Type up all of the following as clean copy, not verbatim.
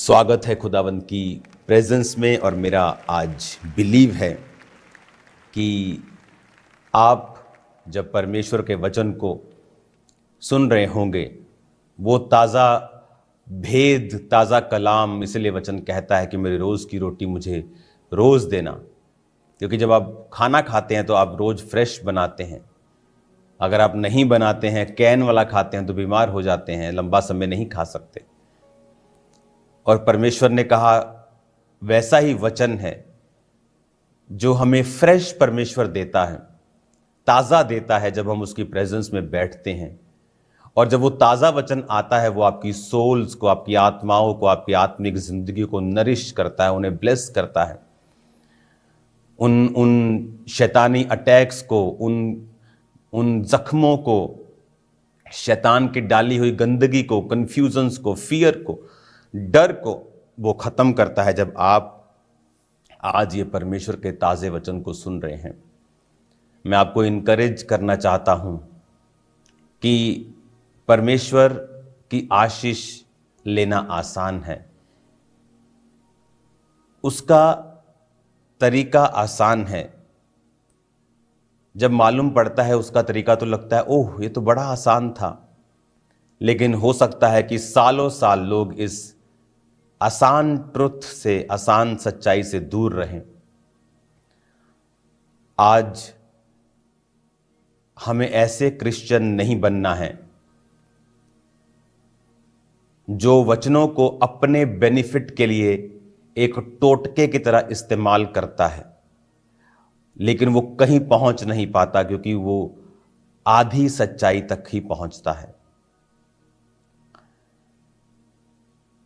स्वागत है खुदावंद की प्रेजेंस में। और मेरा आज बिलीव है कि आप जब परमेश्वर के वचन को सुन रहे होंगे, वो ताज़ा भेद, ताज़ा कलाम, इसलिए वचन कहता है कि मेरी रोज़ की रोटी मुझे रोज़ देना। क्योंकि जब आप खाना खाते हैं तो आप रोज़ फ्रेश बनाते हैं। अगर आप नहीं बनाते हैं, कैन वाला खाते हैं, तो बीमार हो जाते हैं, लंबा समय नहीं खा सकते। और परमेश्वर ने कहा वैसा ही वचन है जो हमें फ्रेश परमेश्वर देता है, ताज़ा देता है जब हम उसकी प्रेजेंस में बैठते हैं। और जब वो ताज़ा वचन आता है, वो आपकी सोल्स को, आपकी आत्माओं को, आपकी आत्मिक जिंदगी को नरिश करता है, उन्हें ब्लेस करता है। उन शैतानी अटैक्स को, उन जख्मों को, शैतान की डाली हुई गंदगी को, कंफ्यूजन्स को, फियर को, डर को वो खत्म करता है जब आप आज ये परमेश्वर के ताज़े वचन को सुन रहे हैं। मैं आपको इनकरेज करना चाहता हूं कि परमेश्वर की आशीष लेना आसान है, उसका तरीका आसान है। जब मालूम पड़ता है उसका तरीका तो लगता है ओह ये तो बड़ा आसान था। लेकिन हो सकता है कि सालों साल लोग इस आसान ट्रुथ से, आसान सच्चाई से दूर रहें। आज हमें ऐसे क्रिश्चियन नहीं बनना है जो वचनों को अपने बेनिफिट के लिए एक टोटके की तरह इस्तेमाल करता है, लेकिन वो कहीं पहुंच नहीं पाता, क्योंकि वो आधी सच्चाई तक ही पहुंचता है।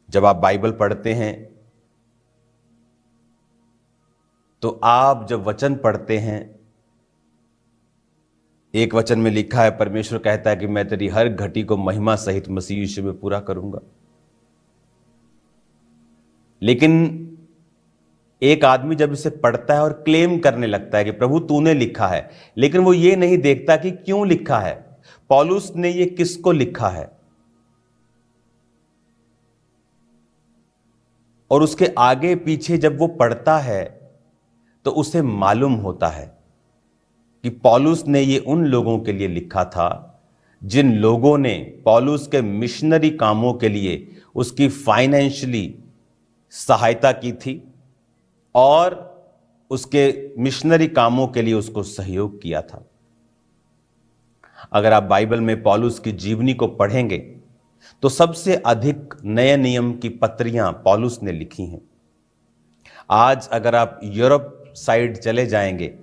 जब आप बाइबल पढ़ते हैं तो आप जब वचन पढ़ते हैं, एक वचन में लिखा है, परमेश्वर कहता है कि मैं तेरी हर घटी को महिमा सहित मसीह यीशु में पूरा करूंगा। लेकिन एक आदमी जब इसे पढ़ता है और क्लेम करने लगता है कि प्रभु तूने लिखा है, लेकिन वो ये नहीं देखता कि क्यों लिखा है, पौलुस ने ये किसको लिखा है। और उसके आगे पीछे जब वो पढ़ता है तो उसे मालूम होता है कि पौलुस ने ये उन लोगों के लिए लिखा था जिन लोगों ने पौलुस के मिशनरी कामों के लिए उसकी फाइनेंशियली सहायता की थी और उसके मिशनरी कामों के लिए उसको सहयोग किया था। अगर आप बाइबल में पौलुस की जीवनी को पढ़ेंगे तो सबसे अधिक नए नियम की पत्रियां पौलुस ने लिखी हैं। आज अगर आप यूरोप साइड चले जाएंगे,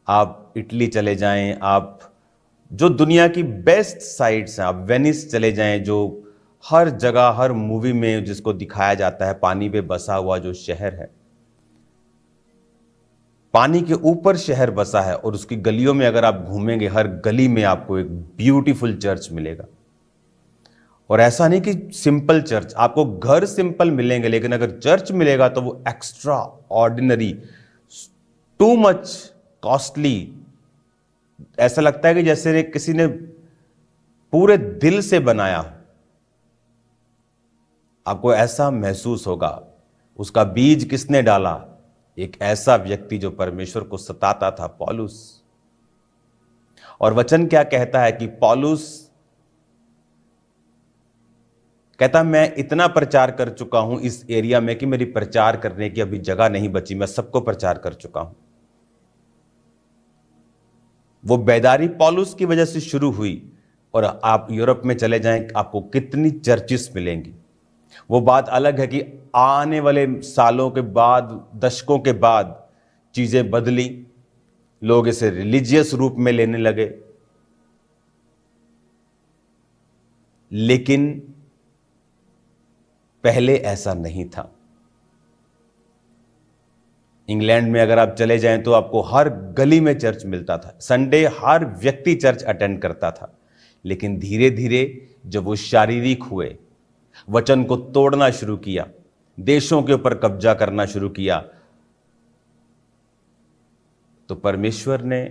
आप इटली चले जाएं, आप जो दुनिया की बेस्ट साइट्स हैं, आप वेनिस चले जाएं, जो हर जगह, हर मूवी में जिसको दिखाया जाता है, पानी पे बसा हुआ जो शहर है, पानी के ऊपर शहर बसा है। और उसकी गलियों में अगर आप घूमेंगे, हर गली में आपको एक ब्यूटीफुल चर्च मिलेगा। और ऐसा नहीं कि सिंपल चर्च, आपको घर सिंपल मिलेंगे, लेकिन अगर चर्च मिलेगा तो वो extra ordinary, too much costly. ऐसा लगता है कि जैसे किसी ने पूरे दिल से बनाया हो। आपको ऐसा महसूस होगा। उसका बीज किसने डाला? एक ऐसा व्यक्ति जो परमेश्वर को सताता था, पौलुस। और वचन क्या कहता है कि पौलुस कहता मैं इतना प्रचार कर चुका हूं इस एरिया में कि मेरी प्रचार करने की अभी जगह नहीं बची, मैं सबको प्रचार कर चुका हूं। वो बेदारी पौलुस की वजह से शुरू हुई। और आप यूरोप में चले जाएं, आपको कितनी चर्चिस मिलेंगी। वो बात अलग है कि आने वाले सालों के बाद, दशकों के बाद चीजें बदली, लोग इसे रिलीजियस रूप में लेने लगे। लेकिन पहले ऐसा नहीं था। इंग्लैंड में अगर आप चले जाएं तो आपको हर गली में चर्च मिलता था, संडे हर व्यक्ति चर्च अटेंड करता था। लेकिन धीरे धीरे जब वो शारीरिक हुए, वचन को तोड़ना शुरू किया, देशों के ऊपर कब्जा करना शुरू किया, तो परमेश्वर ने,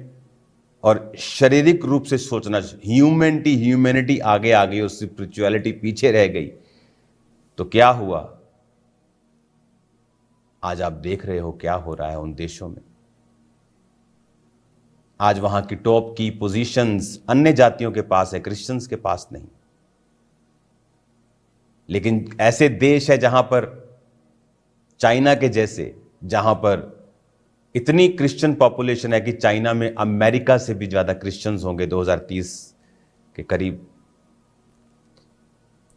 और शारीरिक रूप से सोचना, ह्यूमैनिटी आगे आ गई और स्पिरिचुअलिटी पीछे रह गई। तो क्या हुआ? आज आप देख रहे हो क्या हो रहा है उन देशों में। आज वहां की टॉप की पोजीशंस अन्य जातियों के पास है, क्रिश्चियंस के पास नहीं। लेकिन ऐसे देश है जहां पर चाइना के जैसे, जहां पर इतनी क्रिश्चियन पॉपुलेशन है कि चाइना में अमेरिका से भी ज्यादा क्रिश्चियंस होंगे 2030 के करीब।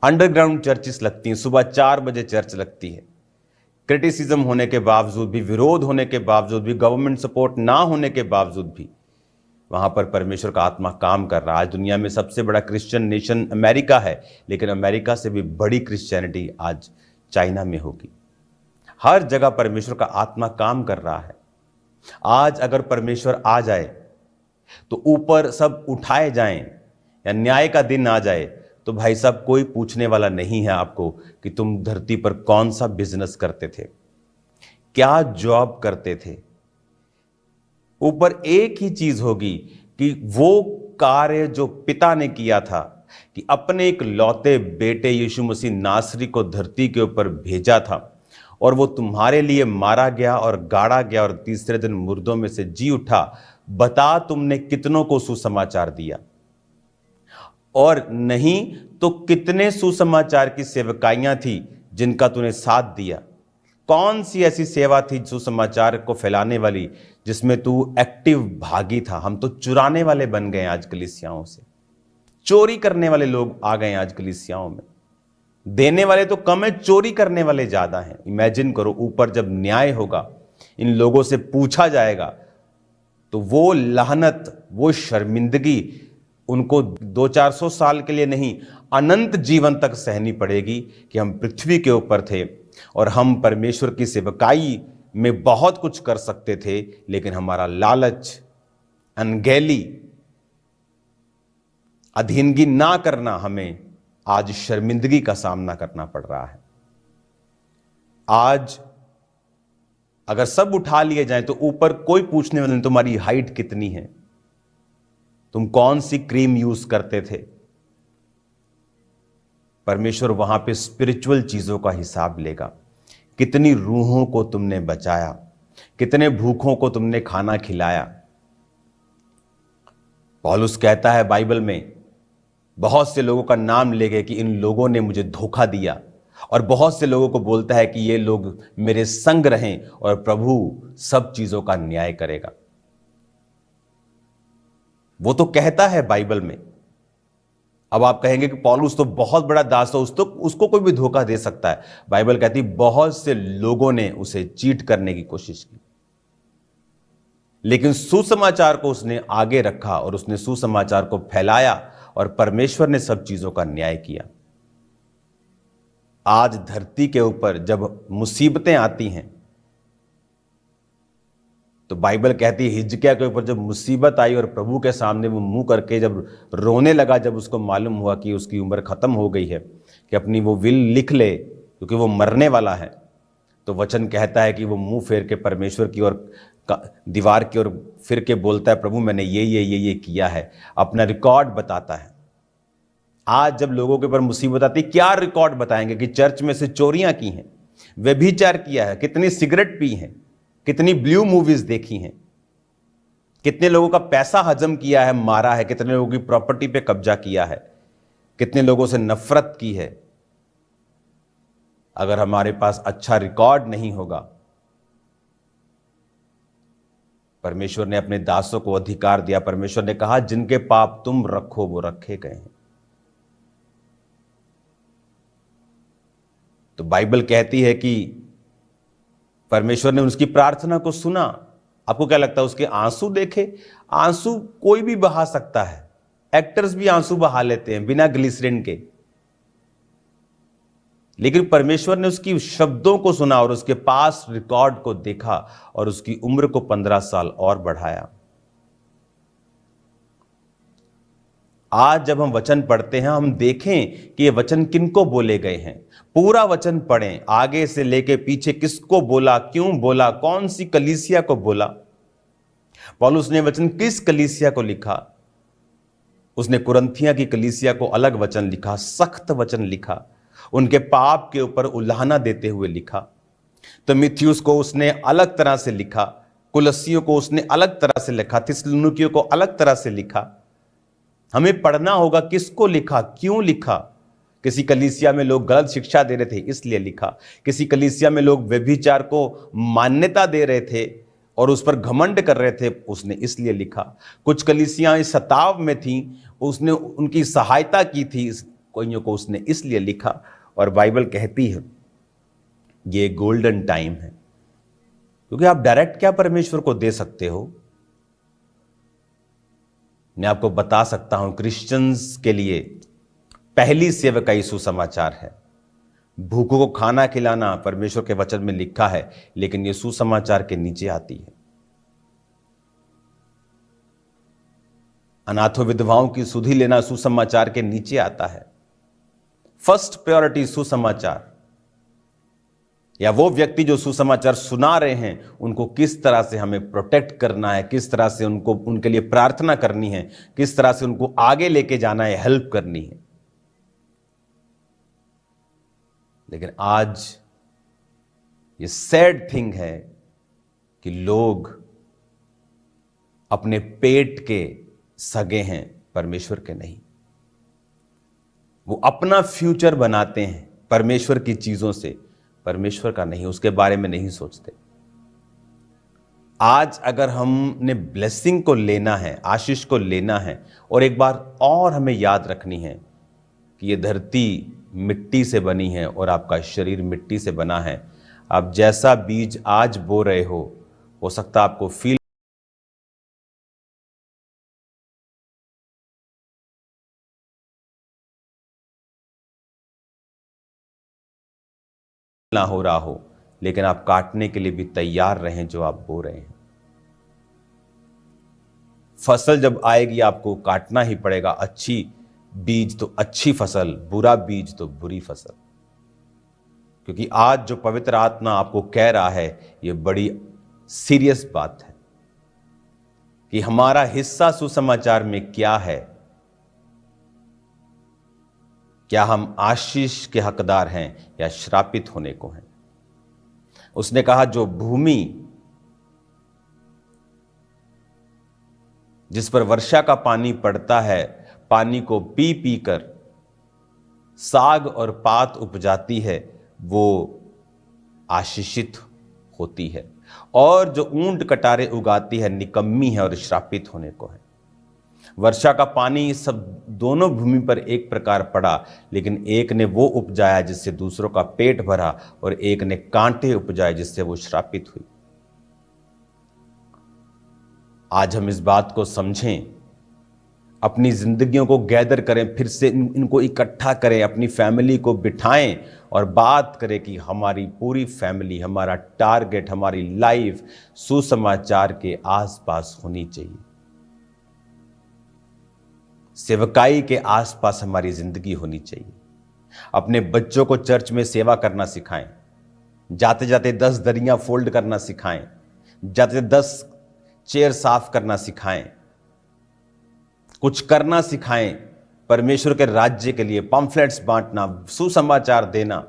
अंडरग्राउंड चर्चेस लगती हैं, सुबह 4 बजे चर्च लगती है। क्रिटिसिज्म होने के बावजूद भी, विरोध होने के बावजूद भी, गवर्नमेंट सपोर्ट ना होने के बावजूद भी वहां पर परमेश्वर का आत्मा काम कर रहा है। आज दुनिया में सबसे बड़ा क्रिश्चियन नेशन अमेरिका है, लेकिन अमेरिका से भी बड़ी क्रिश्चियनिटी आज चाइना में होगी। हर जगह परमेश्वर का आत्मा काम कर रहा है। आज अगर परमेश्वर आ जाए तो ऊपर सब उठाए जाएं या न्याय का दिन आ जाए तो भाई साहब कोई पूछने वाला नहीं है आपको कि तुम धरती पर कौन सा बिजनेस करते थे, क्या जॉब करते थे। ऊपर एक ही चीज होगी कि वो कार्य जो पिता ने किया था कि अपने एक लौते बेटे यीशु मसीह नासरी को धरती के ऊपर भेजा था और वो तुम्हारे लिए मारा गया और गाड़ा गया और तीसरे दिन मुर्दों में से जी उठा। बता तुमने कितनों को सुसमाचार दिया, और नहीं तो कितने सुसमाचार की सेवकाइयां थी जिनका तूने साथ दिया। कौन सी ऐसी सेवा थी सुसमाचार को फैलाने वाली जिसमें तू एक्टिव भागी था। हम तो चुराने वाले बन गए आज कलीसियाओं से, चोरी करने वाले लोग आ गए आज कलीसियाओं में। देने वाले तो कम है, चोरी करने वाले ज्यादा हैं। इमेजिन करो ऊपर जब न्याय होगा, इन लोगों से पूछा जाएगा तो वो लानत, वो शर्मिंदगी उनको 200-400 साल के लिए नहीं, अनंत जीवन तक सहनी पड़ेगी कि हम पृथ्वी के ऊपर थे और हम परमेश्वर की सेवकाई में बहुत कुछ कर सकते थे, लेकिन हमारा लालच, अनगैली, अधीनगी ना करना हमें आज शर्मिंदगी का सामना करना पड़ रहा है। आज अगर सब उठा लिए जाएं तो ऊपर कोई पूछने वाला नहीं तुम्हारी हाइट कितनी है, तुम कौन सी क्रीम यूज करते थे। परमेश्वर वहां पे स्पिरिचुअल चीजों का हिसाब लेगा। कितनी रूहों को तुमने बचाया, कितने भूखों को तुमने खाना खिलाया। पौलुस कहता है बाइबल में, बहुत से लोगों का नाम ले गए कि इन लोगों ने मुझे धोखा दिया, और बहुत से लोगों को बोलता है कि ये लोग मेरे संग रहें और प्रभु सब चीजों का न्याय करेगा। वो तो कहता है बाइबल में। अब आप कहेंगे कि पौलुस तो बहुत बड़ा दास है, उसको कोई भी धोखा दे सकता है। बाइबल कहती बहुत से लोगों ने उसे चीट करने की कोशिश की, लेकिन सुसमाचार को उसने आगे रखा और उसने सुसमाचार को फैलाया और परमेश्वर ने सब चीजों का न्याय किया। आज धरती के ऊपर जब मुसीबतें आती हैं तो बाइबल कहती है हिजकिय्याह के ऊपर जब मुसीबत आई और प्रभु के सामने वो मुंह करके जब रोने लगा, जब उसको मालूम हुआ कि उसकी उम्र खत्म हो गई है, कि अपनी वो विल लिख ले क्योंकि वो मरने वाला है, तो वचन कहता है कि वो मुंह फेर के परमेश्वर की ओर, दीवार की ओर फिर के बोलता है प्रभु मैंने ये किया है, अपना रिकॉर्ड बताता है। आज जब लोगों के ऊपर मुसीबत आती, क्या रिकॉर्ड बताएंगे कि चर्च में से चोरियां की हैं, व्यभिचार किया है, कितनी सिगरेट पी हैं, कितनी ब्लू मूवीज देखी हैं, कितने लोगों का पैसा हजम किया है, मारा है, कितने लोगों की प्रॉपर्टी पे कब्जा किया है, कितने लोगों से नफरत की है। अगर हमारे पास अच्छा रिकॉर्ड नहीं होगा, परमेश्वर ने अपने दासों को अधिकार दिया। परमेश्वर ने कहा जिनके पाप तुम रखो वो रखे गए हैं। तो बाइबल कहती है कि परमेश्वर ने उसकी प्रार्थना को सुना। आपको क्या लगता है उसके आंसू देखे? आंसू कोई भी बहा सकता है, एक्टर्स भी आंसू बहा लेते हैं बिना ग्लिसरीन के, लेकिन परमेश्वर ने उसकी शब्दों को सुना और उसके पास रिकॉर्ड को देखा और उसकी उम्र को 15 साल और बढ़ाया। आज जब हम वचन पढ़ते हैं, हम देखें कि ये वचन किनको बोले गए हैं। पूरा वचन पढ़ें, आगे से लेके पीछे किसको बोला, क्यों बोला, कौन सी कलीसिया को बोला। पौलुस ने वचन किस कलीसिया को लिखा? उसने कुरिन्थिया की कलीसिया को अलग वचन लिखा, सख्त वचन लिखा, उनके पाप के ऊपर उल्हाना देते हुए लिखा। तिमुथियुस को उसने अलग तरह से लिखा, कुलस्सियों को उसने अलग तरह से लिखा, थिस्सलुनीकियों को अलग तरह से लिखा। हमें पढ़ना होगा किसको लिखा, क्यों लिखा। किसी कलीसिया में लोग गलत शिक्षा दे रहे थे इसलिए लिखा, किसी कलीसिया में लोग व्यभिचार को मान्यता दे रहे थे और उस पर घमंड कर रहे थे, उसने इसलिए लिखा। कुछ कलीसियाएं सताव में थीं, उसने उनकी सहायता की थी, कोइयों को उसने इसलिए लिखा। और बाइबल कहती है ये गोल्डन टाइम है, क्योंकि आप डायरेक्ट क्या परमेश्वर को दे सकते हो। मैं आपको बता सकता हूं, क्रिश्चियंस के लिए पहली सेवकाई सुसमाचार है। भूखों को खाना खिलाना परमेश्वर के वचन में लिखा है, लेकिन यह सुसमाचार के नीचे आती है। अनाथों विधवाओं की सुधि लेना सुसमाचार के नीचे आता है। फर्स्ट प्रायोरिटी सुसमाचार, या वो व्यक्ति जो सुसमाचार सुना रहे हैं उनको किस तरह से हमें प्रोटेक्ट करना है, किस तरह से उनको, उनके लिए प्रार्थना करनी है, किस तरह से उनको आगे लेके जाना है, हेल्प करनी है। लेकिन आज ये सैड थिंग है कि लोग अपने पेट के सगे हैं, परमेश्वर के नहीं। वो अपना फ्यूचर बनाते हैं परमेश्वर की चीजों से, परमेश्वर का नहीं, उसके बारे में नहीं सोचते। आज अगर हमने ब्लेसिंग को लेना है, आशीष को लेना है, और एक बार और हमें याद रखनी है कि ये धरती मिट्टी से बनी है और आपका शरीर मिट्टी से बना है। आप जैसा बीज आज बो रहे हो सकता है आपको फील ना हो रहा हो, लेकिन आप काटने के लिए भी तैयार रहें जो आप बो रहे हैं। फसल जब आएगी आपको काटना ही पड़ेगा। अच्छी बीज तो अच्छी फसल, बुरा बीज तो बुरी फसल। क्योंकि आज जो पवित्र आत्मा आपको कह रहा है ये बड़ी सीरियस बात है कि हमारा हिस्सा सुसमाचार में क्या है। क्या हम आशीष के हकदार हैं या श्रापित होने को हैं। उसने कहा जो भूमि जिस पर वर्षा का पानी पड़ता है, पानी को पी पी कर साग और पात उपजाती है, वो आशीषित होती है, और जो ऊंट कटारे उगाती है निकम्मी है और श्रापित होने को है। वर्षा का पानी सब दोनों भूमि पर एक प्रकार पड़ा, लेकिन एक ने वो उपजाया जिससे दूसरों का पेट भरा, और एक ने कांटे उपजाए जिससे वो श्रापित हुई। आज हम इस बात को समझें, अपनी जिंदगियों को गैदर करें, फिर से इनको इकट्ठा करें, अपनी फैमिली को बिठाएं और बात करें कि हमारी पूरी फैमिली, हमारा टारगेट, हमारी लाइफ सुसमाचार के आसपास होनी चाहिए। सेवकाई के आसपास हमारी जिंदगी होनी चाहिए। अपने बच्चों को चर्च में सेवा करना सिखाएं, जाते जाते 10 दरियां फोल्ड करना सिखाएं, जाते 10 चेयर साफ करना सिखाएं, कुछ करना सिखाएं परमेश्वर के राज्य के लिए। पम्फलेट्स बांटना, सुसमाचार देना,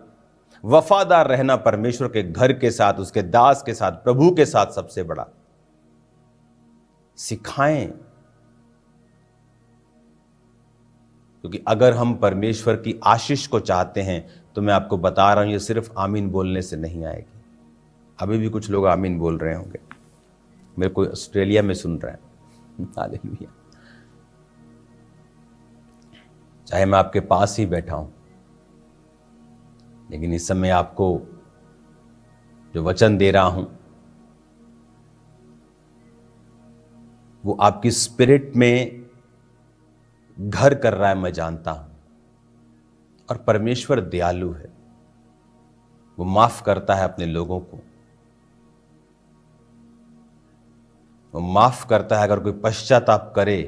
वफादार रहना परमेश्वर के घर के साथ, उसके दास के साथ, प्रभु के साथ सबसे बड़ा सिखाएं। क्योंकि अगर हम परमेश्वर की आशीष को चाहते हैं तो मैं आपको बता रहा हूं, ये सिर्फ आमीन बोलने से नहीं आएगी। अभी भी कुछ लोग आमीन बोल रहे होंगे, मेरे को ऑस्ट्रेलिया में सुन रहे हैं, हालेलुया। चाहे मैं आपके पास ही बैठा हूं, लेकिन इस समय आपको जो वचन दे रहा हूं वो आपकी स्पिरिट में घर कर रहा है, मैं जानता हूं। और परमेश्वर दयालु है, वो माफ करता है अपने लोगों को, वो माफ करता है अगर कोई पश्चाताप करे।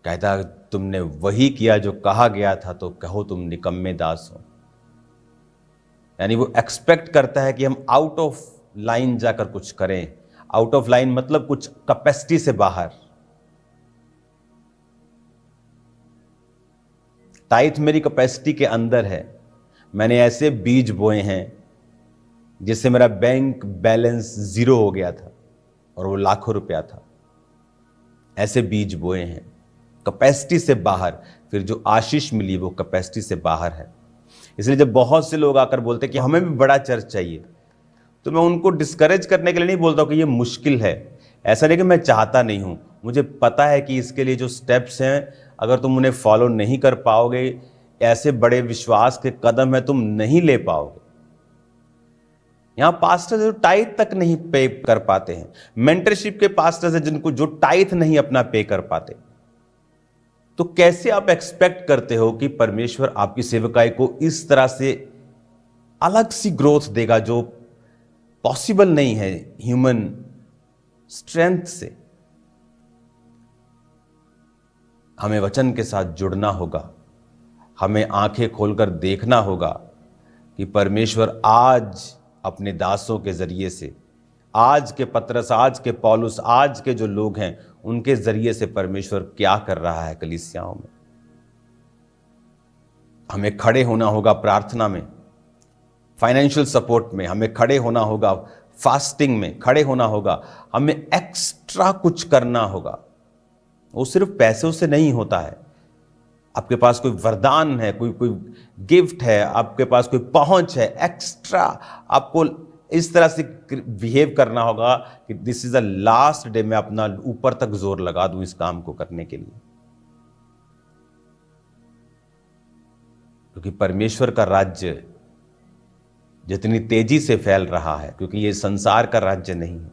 कहता है तुमने वही किया जो कहा गया था, तो कहो तुम निकम्मे दास हो। यानी वो एक्सपेक्ट करता है कि हम आउट ऑफ लाइन जाकर कुछ करें। आउट ऑफ लाइन मतलब कुछ कैपेसिटी से बाहर। टाइथ मेरी कैपेसिटी के अंदर है, मैंने ऐसे बीज बोए हैं जिससे मेरा बैंक बैलेंस 0 हो गया था और वो लाखों रुपया था। ऐसे बीज बोए हैं कैपेसिटी से बाहर, फिर जो आशीष मिली वो कैपेसिटी से बाहर है। इसलिए जब बहुत से लोग आकर बोलते हैं कि हमें भी बड़ा चर्च चाहिए, तो मैं उनको डिस्करेज करने के लिए नहीं बोलता हूं कि ये मुश्किल है। ऐसा नहीं कि मैं चाहता नहीं हूं, मुझे पता है कि इसके लिए जो स्टेप्स हैं, अगर तुम उन्हें फॉलो नहीं कर पाओगे, ऐसे बड़े विश्वास के कदम है तुम नहीं ले पाओगे। यहां पास्टर्स जो टाइथ तक नहीं पे कर पाते हैं, मेंटरशिप के पास्टर्स हैं जिनको जो टाइथ नहीं अपना पे कर पाते, तो कैसे आप एक्सपेक्ट करते हो कि परमेश्वर आपकी सेवकाई को इस तरह से अलग सी ग्रोथ देगा जो पॉसिबल नहीं है ह्यूमन स्ट्रेंथ से। हमें वचन के साथ जुड़ना होगा, हमें आंखें खोलकर देखना होगा कि परमेश्वर आज अपने दासों के जरिए से, आज के पतरस, आज के पौलुस, आज के जो लोग हैं उनके जरिए से परमेश्वर क्या कर रहा है कलीसियाओं में। हमें खड़े होना होगा प्रार्थना में, फाइनेंशियल सपोर्ट में, हमें खड़े होना होगा फास्टिंग में, खड़े होना होगा, हमें एक्स्ट्रा कुछ करना होगा। वो सिर्फ पैसों से नहीं होता है। आपके पास कोई वरदान है, कोई गिफ्ट है, आपके पास कोई पहुंच है, एक्स्ट्रा आपको इस तरह से बिहेव करना होगा कि this is the last day, मैं अपना ऊपर तक जोर लगा दूं इस काम को करने के लिए। क्योंकि परमेश्वर का राज्य जितनी तेजी से फैल रहा है, क्योंकि ये संसार का राज्य नहीं है।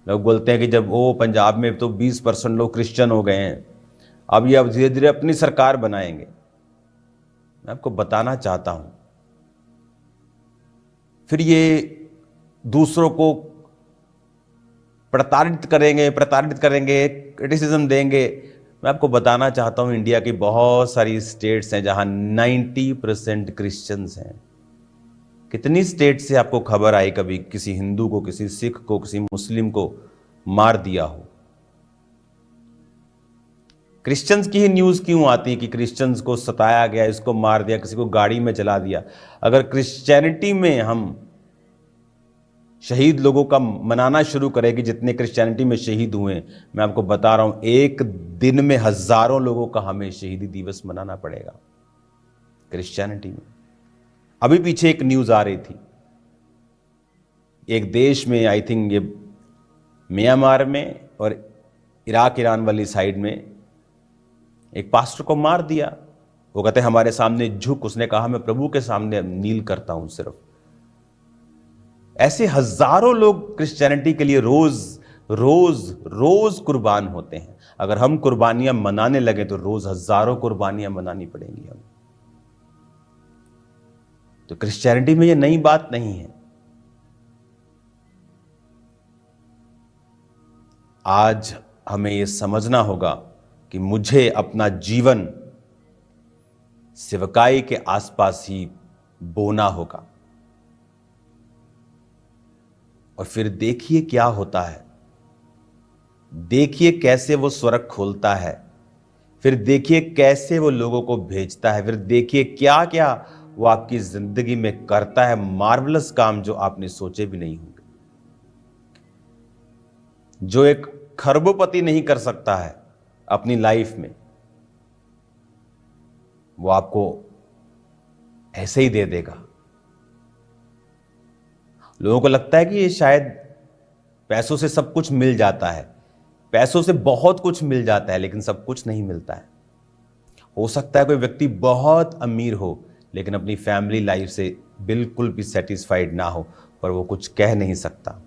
लोग बोलते हैं कि जब वो पंजाब में तो 20% लोग क्रिश्चियन हो गए हैं, अब ये धीरे धीरे अपनी सरकार बनाएंगे। मैं आपको बताना चाहता हूं, फिर ये दूसरों को प्रताड़ित करेंगे, क्रिटिसिज्म देंगे। मैं आपको बताना चाहता हूं, इंडिया की बहुत सारी स्टेट्स हैं जहां 90% क्रिश्चियंस हैं। कितनी स्टेट से आपको खबर आई कभी किसी हिंदू को, किसी सिख को, किसी मुस्लिम को मार दिया हो? क्रिश्चियंस की ही न्यूज क्यों आती है कि क्रिश्चियंस को सताया गया, इसको मार दिया, किसी को गाड़ी में जला दिया? अगर क्रिश्चियनिटी में हम शहीद लोगों का मनाना शुरू करें कि जितने क्रिश्चियनिटी में शहीद हुए, मैं आपको बता रहा हूं एक दिन में हजारों लोगों का हमें शहीदी दिवस मनाना पड़ेगा क्रिश्चियनिटी में। अभी पीछे एक न्यूज आ रही थी, एक देश में, आई थिंक ये म्यांमार में और इराक ईरान वाली साइड में, एक पास्टर को मार दिया। वो कहते हमारे सामने झुक, उसने कहा मैं प्रभु के सामने नील करता हूं सिर्फ। ऐसे हजारों लोग क्रिश्चियनिटी के लिए रोज रोज रोज कुर्बान होते हैं। अगर हम कुर्बानियां मनाने लगे तो रोज हजारों कुर्बानियां मनानी पड़ेंगी हमें। तो क्रिश्चियनिटी में ये नई बात नहीं है। आज हमें यह समझना होगा कि मुझे अपना जीवन सेवकाई के आसपास ही बोना होगा। और फिर देखिए क्या होता है, देखिए कैसे वो स्वर्ग खोलता है, फिर देखिए कैसे वो लोगों को भेजता है, फिर देखिए क्या क्या वो आपकी जिंदगी में करता है, मार्वलस काम जो आपने सोचे भी नहीं होंगे, जो एक खरबोपति नहीं कर सकता है अपनी लाइफ में, वो आपको ऐसे ही दे देगा। लोगों को लगता है कि ये शायद पैसों से सब कुछ मिल जाता है, पैसों से बहुत कुछ मिल जाता है, लेकिन सब कुछ नहीं मिलता है। हो सकता है कोई व्यक्ति बहुत अमीर हो लेकिन अपनी फैमिली लाइफ से बिल्कुल भी सेटिस्फाइड ना हो, पर वो कुछ कह नहीं सकता।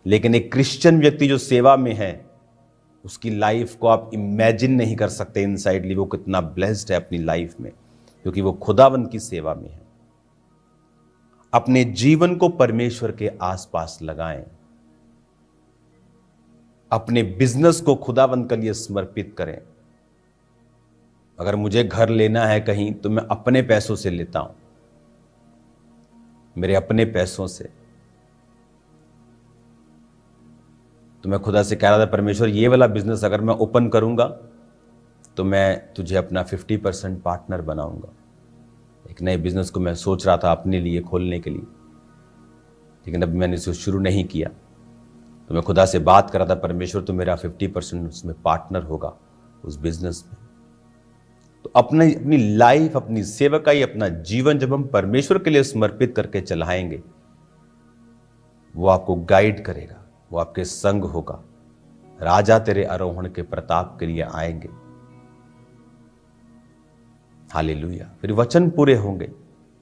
लेकिन एक क्रिश्चियन व्यक्ति जो सेवा में है, उसकी लाइफ को आप इमेजिन नहीं कर सकते इनसाइडली वो कितना ब्लेस्ड है अपनी लाइफ में, क्योंकि वो खुदावंद की सेवा में है। अपने जीवन को परमेश्वर के आसपास लगाएं, अपने बिजनेस को खुदावंद के लिए समर्पित करें। अगर मुझे घर लेना है कहीं तो मैं अपने पैसों से लेता हूं, मेरे अपने पैसों से। तो मैं खुदा से कह रहा था, परमेश्वर ये वाला बिजनेस अगर मैं ओपन करूंगा तो मैं तुझे अपना 50% पार्टनर बनाऊंगा। एक नए बिजनेस को मैं सोच रहा था अपने लिए खोलने के लिए, लेकिन अभी मैंने इसे शुरू नहीं किया। तो मैं खुदा से बात कर रहा था, परमेश्वर तो मेरा 50% उसमें पार्टनर होगा उस बिजनेस में। तो अपनी लाइफ, अपनी सेवकाई, अपना जीवन जब हम परमेश्वर के लिए समर्पित करके चलाएंगे, वो आपको गाइड करेगा, वो आपके संग होगा। राजा तेरे आरोहण के प्रताप के लिए आएंगे। हालेलुया। फिर वचन पूरे होंगे,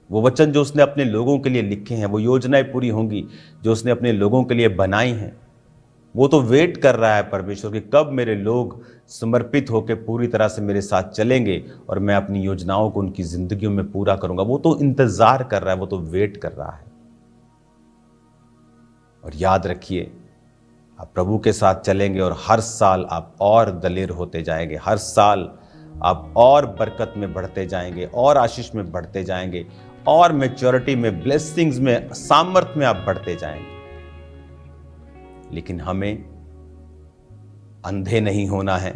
वो वचन जो उसने अपने लोगों के लिए लिखे हैं, वो योजनाएं पूरी होंगी जो उसने अपने लोगों के लिए बनाई हैं। वो तो वेट कर रहा है परमेश्वर कि कब मेरे लोग समर्पित होकर पूरी तरह से मेरे साथ चलेंगे और मैं अपनी योजनाओं को उनकी जिंदगियों में पूरा करूंगा। वो तो इंतजार कर रहा है, वो तो वेट कर रहा है। और याद रखिए, आप प्रभु के साथ चलेंगे और हर साल आप और दलेर होते जाएंगे, हर साल आप और बरकत में बढ़ते जाएंगे, और आशीष में बढ़ते जाएंगे, और मैच्योरिटी में, ब्लेसिंग्स में, सामर्थ्य में आप बढ़ते जाएंगे। लेकिन हमें अंधे नहीं होना है।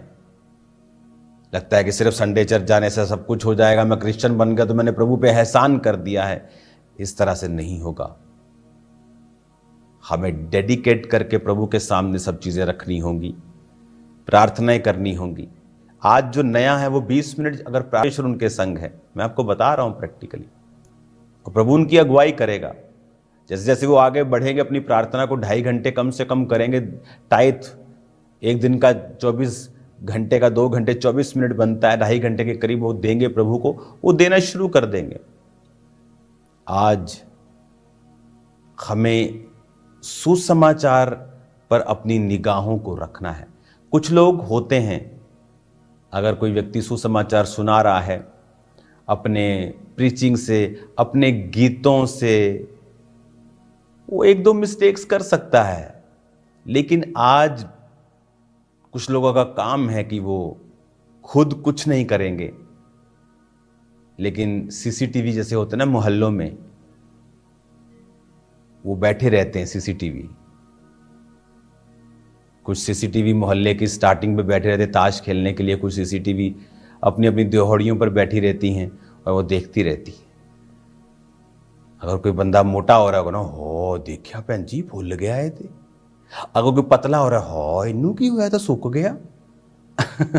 लगता है कि सिर्फ संडे चर्च जाने से सब कुछ हो जाएगा, मैं क्रिश्चियन बन गया तो मैंने प्रभु पे एहसान कर दिया है। इस तरह से नहीं होगा। हमें डेडिकेट करके प्रभु के सामने सब चीजें रखनी होंगी, प्रार्थनाएं करनी होंगी। आज जो नया है वो 20 मिनट अगर परमेश्वर उनके संग है, मैं आपको बता रहा हूं प्रैक्टिकली, और प्रभु उनकी अगुवाई करेगा। जैसे जैसे वो आगे बढ़ेंगे, अपनी प्रार्थना को 2.5 घंटे कम से कम करेंगे। टाइथ एक दिन का 24 घंटे का 2 घंटे 24 मिनट बनता है, 2.5 घंटे के करीब वो देंगे प्रभु को, वो देना शुरू कर देंगे। आज हमें सुसमाचार पर अपनी निगाहों को रखना है। कुछ लोग होते हैं, अगर कोई व्यक्ति सुसमाचार सुना रहा है, अपने प्रीचिंग से, अपने गीतों से, वो 1-2 मिस्टेक्स कर सकता है। लेकिन आज कुछ लोगों का काम है कि वो खुद कुछ नहीं करेंगे, लेकिन सीसीटीवी जैसे होते हैं ना मोहल्लों में, वो बैठे रहते हैं सीसीटीवी। कुछ सीसीटीवी मोहल्ले की स्टार्टिंग पे बैठे रहते ताश खेलने के लिए, कुछ सीसीटीवी अपनी अपनी दिहाड़ियों पर बैठी रहती हैं और वो देखती रहती है। अगर कोई बंदा मोटा हो रहा होगा ना, हो देखिया भैन जी फुल गया है थे। अगर कोई पतला हो रहा है, हो इनू की हुआ था, सूख गया।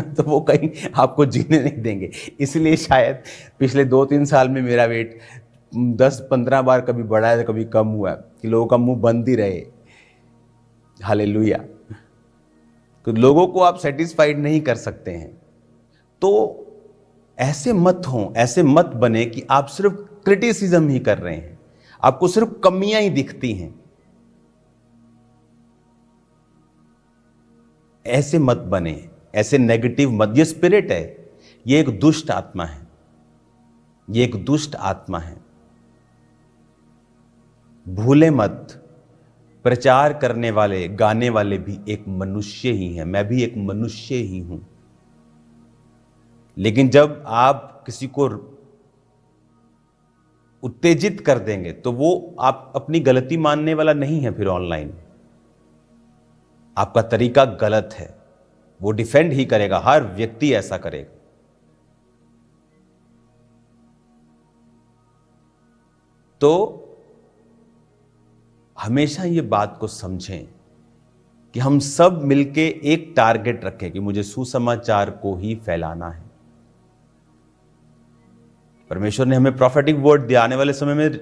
तो वो कहीं आपको जीने नहीं देंगे। इसलिए शायद पिछले 2-3 साल में मेरा वेट 10-15 बार कभी बढ़ा है, कभी कम हुआ है, कि लोगों का मुंह बंद ही रहे। हालेलुया। तो लोगों को आप सेटिस्फाइड नहीं कर सकते हैं। तो ऐसे मत हो, ऐसे मत बने कि आप सिर्फ क्रिटिसिज्म ही कर रहे हैं, आपको सिर्फ कमियां ही दिखती हैं। ऐसे मत बने, ऐसे नेगेटिव मत। ये स्पिरिट है, ये एक दुष्ट आत्मा है, ये एक दुष्ट आत्मा है। भूले मत, प्रचार करने वाले, गाने वाले भी एक मनुष्य ही हैं, मैं भी एक मनुष्य ही हूं। लेकिन जब आप किसी को उत्तेजित कर देंगे तो वो आप अपनी गलती मानने वाला नहीं है। फिर ऑनलाइन आपका तरीका गलत है, वो डिफेंड ही करेगा, हर व्यक्ति ऐसा करेगा। तो हमेशा ये बात को समझें कि हम सब मिलके एक टारगेट रखें कि मुझे सुसमाचार को ही फैलाना है। परमेश्वर ने हमें प्रोफेटिक वर्ड दिया, आने वाले समय में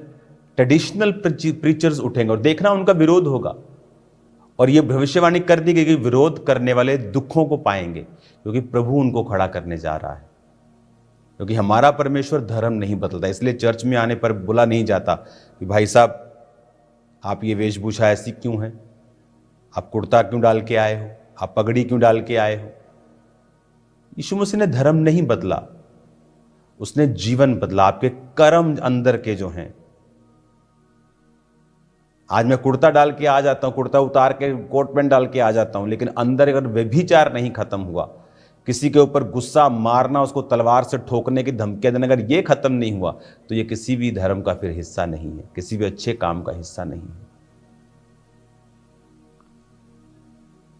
ट्रेडिशनल प्रीचर्स उठेंगे और देखना उनका विरोध होगा। और ये भविष्यवाणी कर दी गई कि विरोध करने वाले दुखों को पाएंगे, क्योंकि प्रभु उनको खड़ा करने जा रहा है। क्योंकि हमारा परमेश्वर धर्म नहीं बदलता। इसलिए चर्च में आने पर बोला नहीं जाता कि भाई साहब आप ये वेशभूषा ऐसी क्यों है, आप कुर्ता क्यों डाल के आए हो, आप पगड़ी क्यों डाल के आए हो। यीशु मसीह ने धर्म नहीं बदला, उसने जीवन बदला, आपके कर्म अंदर के जो हैं। आज मैं कुर्ता डाल के आ जाता हूं, कुर्ता उतार के कोट पैंट डाल के आ जाता हूं, लेकिन अंदर अगर व्यभिचार नहीं खत्म हुआ, किसी के ऊपर गुस्सा मारना, उसको तलवार से ठोकने की धमकियां देना, अगर ये खत्म नहीं हुआ तो ये किसी भी धर्म का फिर हिस्सा नहीं है, किसी भी अच्छे काम का हिस्सा नहीं है।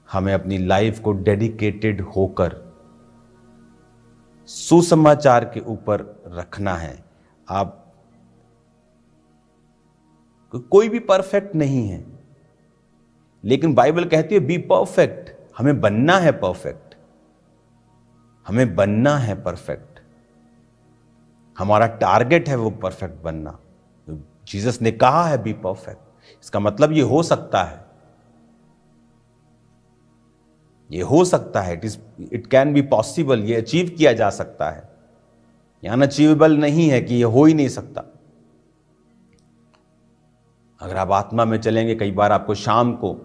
हमें अपनी लाइफ को डेडिकेटेड होकर सुसमाचार के ऊपर रखना है। आप कोई भी परफेक्ट नहीं है, लेकिन बाइबल कहती है बी परफेक्ट। हमें बनना है परफेक्ट, हमें बनना है परफेक्ट। हमारा टारगेट है वो परफेक्ट बनना। जीसस ने कहा है बी परफेक्ट। इसका मतलब ये हो सकता है, ये हो सकता है, इट कैन बी पॉसिबल। ये अचीव किया जा सकता है। ये अनअचीवेबल नहीं है कि ये हो ही नहीं सकता। अगर आप आत्मा में चलेंगे, कई बार आपको शाम को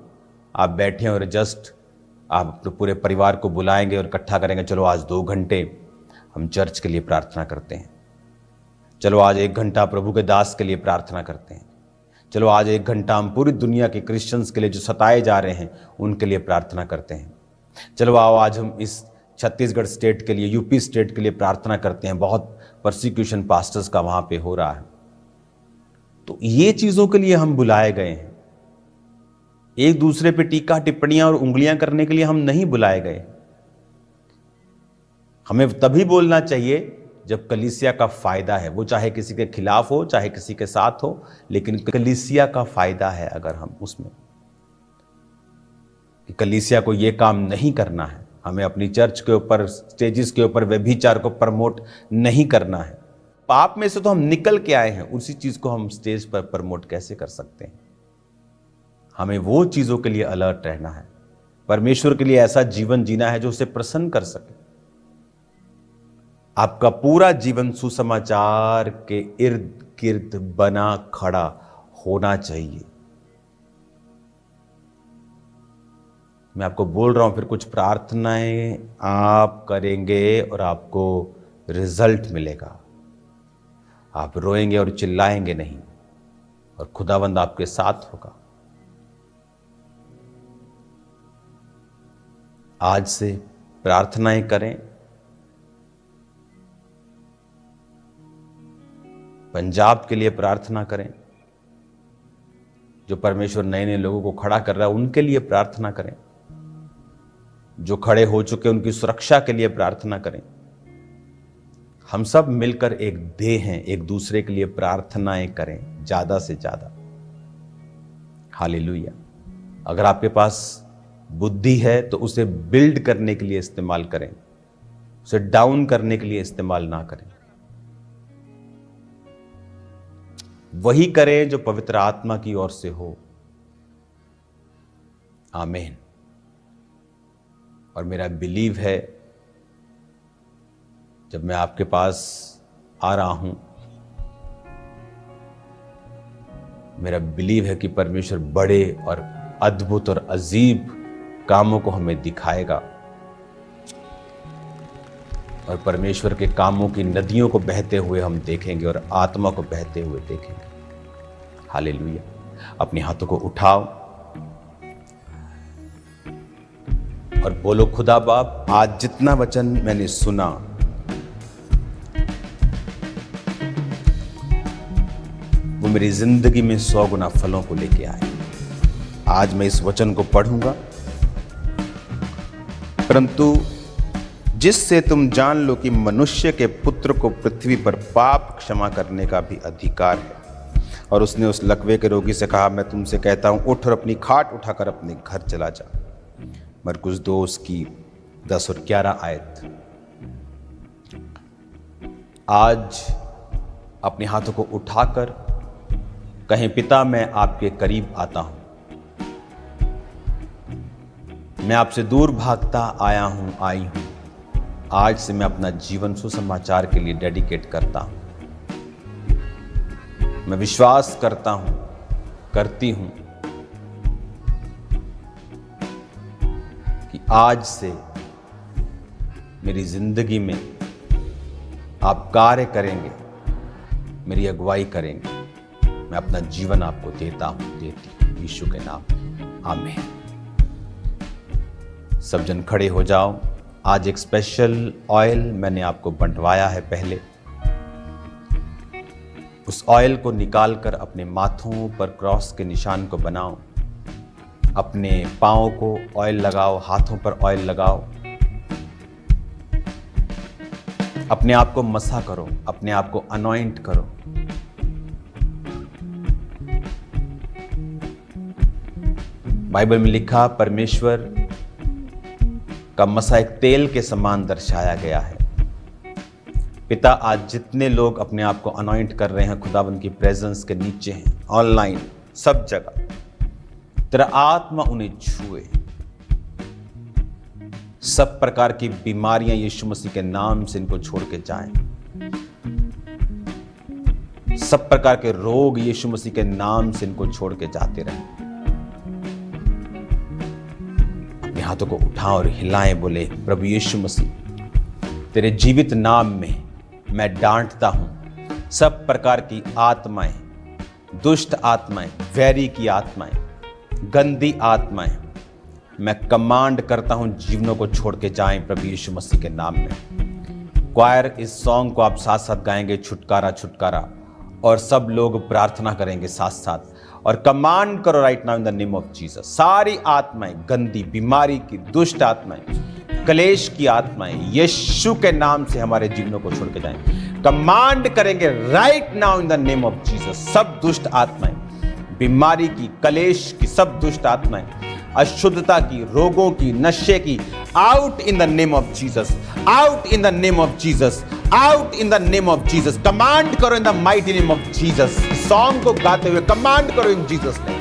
आप बैठे और जस्ट आप अपने पूरे परिवार को बुलाएंगे और इकट्ठा करेंगे, चलो आज 2 घंटे हम चर्च के लिए प्रार्थना करते हैं, चलो आज 1 घंटा प्रभु के दास के लिए प्रार्थना करते हैं, चलो आज 1 घंटा हम पूरी दुनिया के क्रिश्चियंस के लिए जो सताए जा रहे हैं उनके लिए प्रार्थना करते हैं, चलो आओ आज हम इस छत्तीसगढ़ स्टेट के लिए, यूपी स्टेट के लिए प्रार्थना करते हैं, बहुत परसिक्यूशन पास्टर्स का वहाँ पे हो रहा है। तो ये चीज़ों के लिए हम बुलाए गए हैं। एक दूसरे पे टीका टिप्पणियां और उंगलियां करने के लिए हम नहीं बुलाए गए। हमें तभी बोलना चाहिए जब कलीसिया का फायदा है, वो चाहे किसी के खिलाफ हो चाहे किसी के साथ हो, लेकिन कलीसिया का फायदा है अगर हम उसमें, कि कलीसिया को ये काम नहीं करना है, हमें अपनी चर्च के ऊपर, स्टेजेस के ऊपर व्यभिचार को प्रमोट नहीं करना है। पाप में से तो हम निकल के आए हैं, उसी चीज को हम स्टेज पर प्रमोट कैसे कर सकते हैं? हमें वो चीजों के लिए अलर्ट रहना है, परमेश्वर के लिए ऐसा जीवन जीना है जो उसे प्रसन्न कर सके। आपका पूरा जीवन सुसमाचार के इर्द गिर्द बना खड़ा होना चाहिए। मैं आपको बोल रहा हूं, फिर कुछ प्रार्थनाएं आप करेंगे और आपको रिजल्ट मिलेगा। आप रोएंगे और चिल्लाएंगे नहीं, और खुदावंद आपके साथ होगा। आज से प्रार्थनाएं करें। पंजाब के लिए प्रार्थना करें, जो परमेश्वर नए नए लोगों को खड़ा कर रहा है उनके लिए प्रार्थना करें, जो खड़े हो चुके उनकी सुरक्षा के लिए प्रार्थना करें। हम सब मिलकर एक देह हैं, एक दूसरे के लिए प्रार्थनाएं करें ज्यादा से ज्यादा। हालेलुया। अगर आपके पास बुद्धि है तो उसे बिल्ड करने के लिए इस्तेमाल करें, उसे डाउन करने के लिए इस्तेमाल ना करें। वही करें जो पवित्र आत्मा की ओर से हो। आमीन। और मेरा बिलीव है, जब मैं आपके पास आ रहा हूं, मेरा बिलीव है कि परमेश्वर बड़े और अद्भुत और अजीब कामों को हमें दिखाएगा, और परमेश्वर के कामों की नदियों को बहते हुए हम देखेंगे और आत्मा को बहते हुए देखेंगे। हालेलुया। अपने हाथों को उठाओ और बोलो, खुदा बाप, आज जितना वचन मैंने सुना वो मेरी जिंदगी में 100 गुना फलों को लेके आए। आज मैं इस वचन को पढ़ूंगा, परंतु जिससे तुम जान लो कि मनुष्य के पुत्र को पृथ्वी पर पाप क्षमा करने का भी अधिकार है। और उसने उस लकवे के रोगी से कहा, मैं तुमसे कहता हूं, उठ और अपनी खाट उठाकर अपने घर चला जा। मरकुस 2 उसकी 10 और 11 आयत। आज अपने हाथों को उठाकर कहें, पिता मैं आपके करीब आता हूं, मैं आपसे दूर भागता आया हूं, आई हूं। आज से मैं अपना जीवन सुसमाचार के लिए डेडिकेट करता हूं। मैं विश्वास करता हूं, करती हूं कि आज से मेरी जिंदगी में आप कार्य करेंगे, मेरी अगुवाई करेंगे। मैं अपना जीवन आपको देता हूं, देती हूं, यीशु के नाम में, आमीन। सब जन खड़े हो जाओ। आज एक स्पेशल ऑयल मैंने आपको बंटवाया है। पहले उस ऑयल को निकालकर अपने माथों पर क्रॉस के निशान को बनाओ, अपने पांवों को ऑयल लगाओ, हाथों पर ऑयल लगाओ, अपने आप को मसा करो, अपने आप को अनॉइंट करो। बाइबल में लिखा परमेश्वर का मसा एक तेल के समान दर्शाया गया है। पिता, आज जितने लोग अपने आप को अनॉइंट कर रहे हैं खुदावंद की प्रेजेंस के नीचे हैं, ऑनलाइन सब जगह, तेरा आत्मा उन्हें छुए। सब प्रकार की बीमारियां यीशु मसीह के नाम से इनको छोड़ के जाएं। सब प्रकार के रोग यीशु मसीह के नाम से इनको छोड़ के जाते रहें। अपने हाथों को उठाएं और हिलाएं, बोले प्रभु यीशु मसीह तेरे जीवित नाम में मैं डांटता हूं सब प्रकार की आत्माएं, दुष्ट आत्माएं, वैरी की आत्माएं, गंदी आत्माएं, मैं कमांड करता हूं जीवनों को छोड़ के जाएं प्रभु यीशु मसीह के नाम में। क्वायर इस सॉन्ग को आप साथ साथ गाएंगे, छुटकारा छुटकारा, और सब लोग प्रार्थना करेंगे साथ साथ और कमांड करो right now in the name of Jesus. सारी आत्माएं, गंदी बीमारी की दुष्ट आत्माएं, क्लेश की आत्माएं यीशु के नाम से हमारे जीवनों को छोड़ के जाएं। कमांड करेंगे right now in the name of Jesus. सब दुष्ट आत्माएं, बीमारी की, क्लेश की, सब दुष्ट आत्माएं, अशुद्धता की, रोगों की, नशे की, out in the name of Jesus, out in the name of Jesus, out in the name of Jesus. Command करो in the mighty name of Jesus. Song को गाते हुए कमांड करो इन जीसस ने।